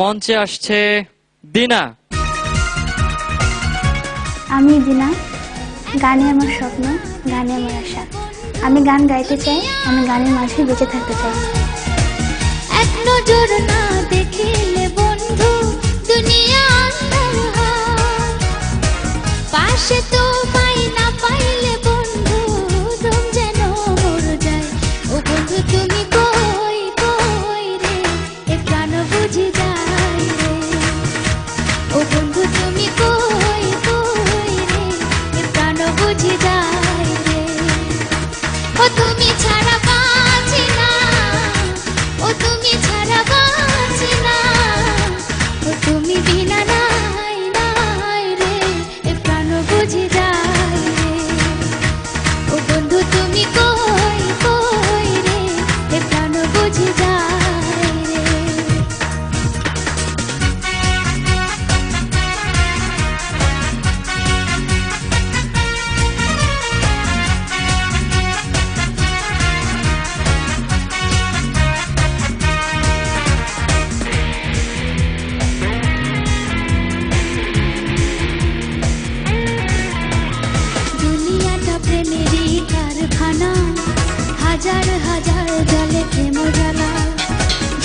মঞ্চে আসছে দিনা। আমি দিনা, গানে আমার স্বপ্ন, গানে আমার আশা। আমি গান গাইতে চাই, আমি গানের মাঝে বেঁচে থাকতে চাই। এক নজর না দেখিলে বন্ধু দুনিয়া আন্ধার হয়, পাশে তো পাই না পাইলে বন্ধু দম যেন মরে যায়। ও বন্ধু তুমি কই কই রে, এ প্রাণ বুঝি যায় রে। ও বন্ধু তুমি কই কই রে, এ প্রাণ বুঝি যায় রে। ও তুমি ছাড়া বাঁচি না, ও তুমি ছাড়া বাঁচি না, ও তুমি বিনা নাই নাই রে, এ প্রাণ বুঝি যায় রে। ও বন্ধু তুমি কই কই রে, এ প্রাণ বুঝি যায় রে। দুনিয়াটা প্রেমেরই কারখানা, হাজার হাজার জলে প্রেম জ্বালা,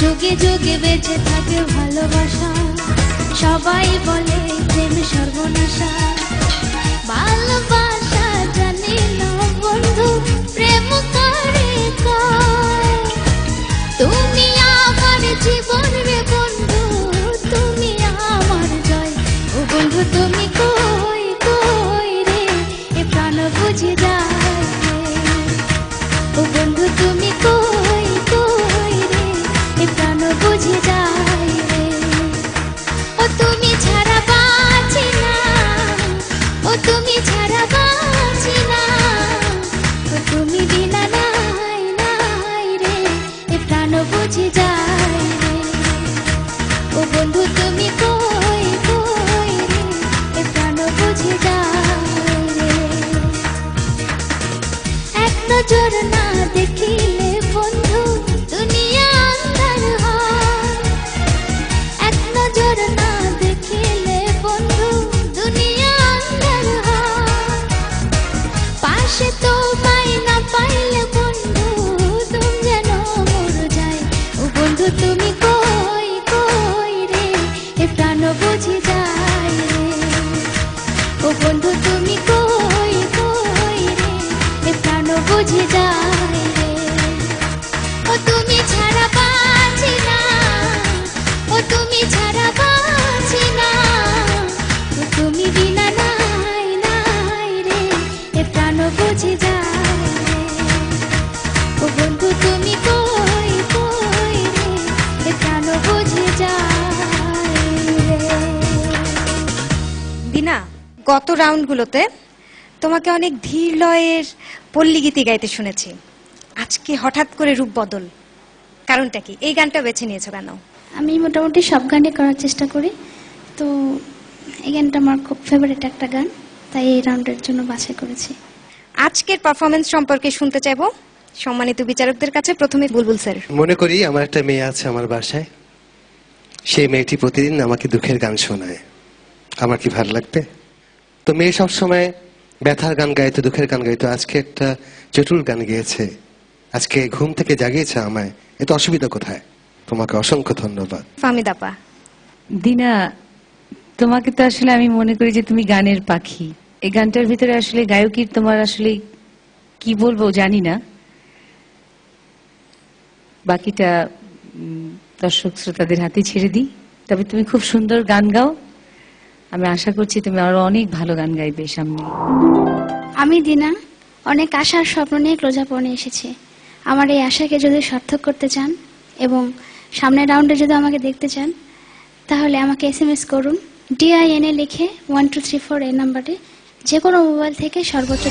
যোগে যোগে বেঁচে থাকে ভালোবাসা। সবাই বলে প্রেম সর্বনাশা, ভালোবাসা জানি না বন্ধু প্রেম করে কয়। তুমি আমার জীবন রে বন্ধু, তুমি আমার জয়। ও বন্ধু তুমি কই কই রে, এ প্রাণ বুঝি যায় রে। ও বন্ধু তুমি কই কই রে, এ প্রাণ বুঝি যায় রে। ও তুমি ছাড়া বাঁচি না, ও তুমি ছাড়া বাঁচি না, ও তুমি বিনা নাই নাই রে, এ প্রাণ বুঝি যায় রে। ও বন্ধু তুমি কই কই রে, এ প্রাণ বুঝি যায় রে। এক নজর না দেখিলে বন্ধু দুনিয়া আন্ধার হয়, এক নজর না দেখিলে বন্ধু দুনিয়া আন্ধার হয়, পাশে তো পাই না পাইলে বন্ধু তুমি যেন মরে যায়। ও বন্ধু তুমি কই কই রে, এ প্রাণ বুঝি যায় রে। ও বন্ধু তুমি কই কই রে, এ প্রাণ বুঝি যায় রে। ও তুমি ছাড়া বাঁচি না, ও তুমি ছাড়া বাঁচি না, ও তুমি বিনা নাই নাই রে, এ প্রাণ বুঝি যায় রে। ও বন্ধু তুমি কই কই রে, এ প্রাণ বুঝি যায় রে। দিনা, গত রাউন্ডগুলোতে তোমাকে অনেক ধীর লয়ের পল্লী গীতি গাইতে শুনেছি, আজকে হঠাৎ করে রূপ বদল, কারণটা কি? এই গানটা বেছে নিয়েছো কেন? আমি মোটামুটি সব গানই করার চেষ্টা করি, তো এই গানটা আমার খুব ফেভারিট একটা গান, তাই এই রাউন্ডের জন্য বাছাই করেছি। আজকের পারফরমেন্স সম্পর্কে শুনতে চাইবো সম্মানিত বিচারকদের কাছে। প্রথমে বুলবুল স্যার। মনে করি আমার একটা মেয়ে আছে আমার বাসায়, সেই মেয়েটি প্রতিদিন আমাকে দুঃখের গান শোনায়, আমার কি ভালো লাগবে? তো মেয়ে সবসময় ব্যথার গান গাইতো, দুঃখের গান গাইতো, আজকে একটা চটুল গান গেয়েছে, আজকে ঘুম থেকে জাগিয়েছে আমায়, এত অসুবিধা কোথায়? তোমাকে অসংখ্য ধন্যবাদ। ফাহমিদ আপা। দিনা, তোমাকে তো আসলে আমি মনে করি যে তুমি গানের পাখি। এই গানটার ভিতরে আসলে গায়কির তোমার আসলে কি বলবো জানি না, বাকিটা দর্শক শ্রোতাদের হাতে ছেড়ে দিই। তবে তুমি খুব সুন্দর গান গাও, আমি আশা করছি তুমি আরো অনেক ভালো গান গাইবে সামনে। আমি দিনা, অনেক আশার স্বপ্ন নিয়ে ক্লোজ আপ ওয়ানে এসেছি। আমার এই আশাকে যদি সার্থক করতে চান এবং সামনের রাউন্ডে যদি আমাকে দেখতে চান, তাহলে আমাকে SMS করুন, DINA লিখে 1234 এই নাম্বারে, যে কোনো মোবাইল থেকে সর্বোচ্চ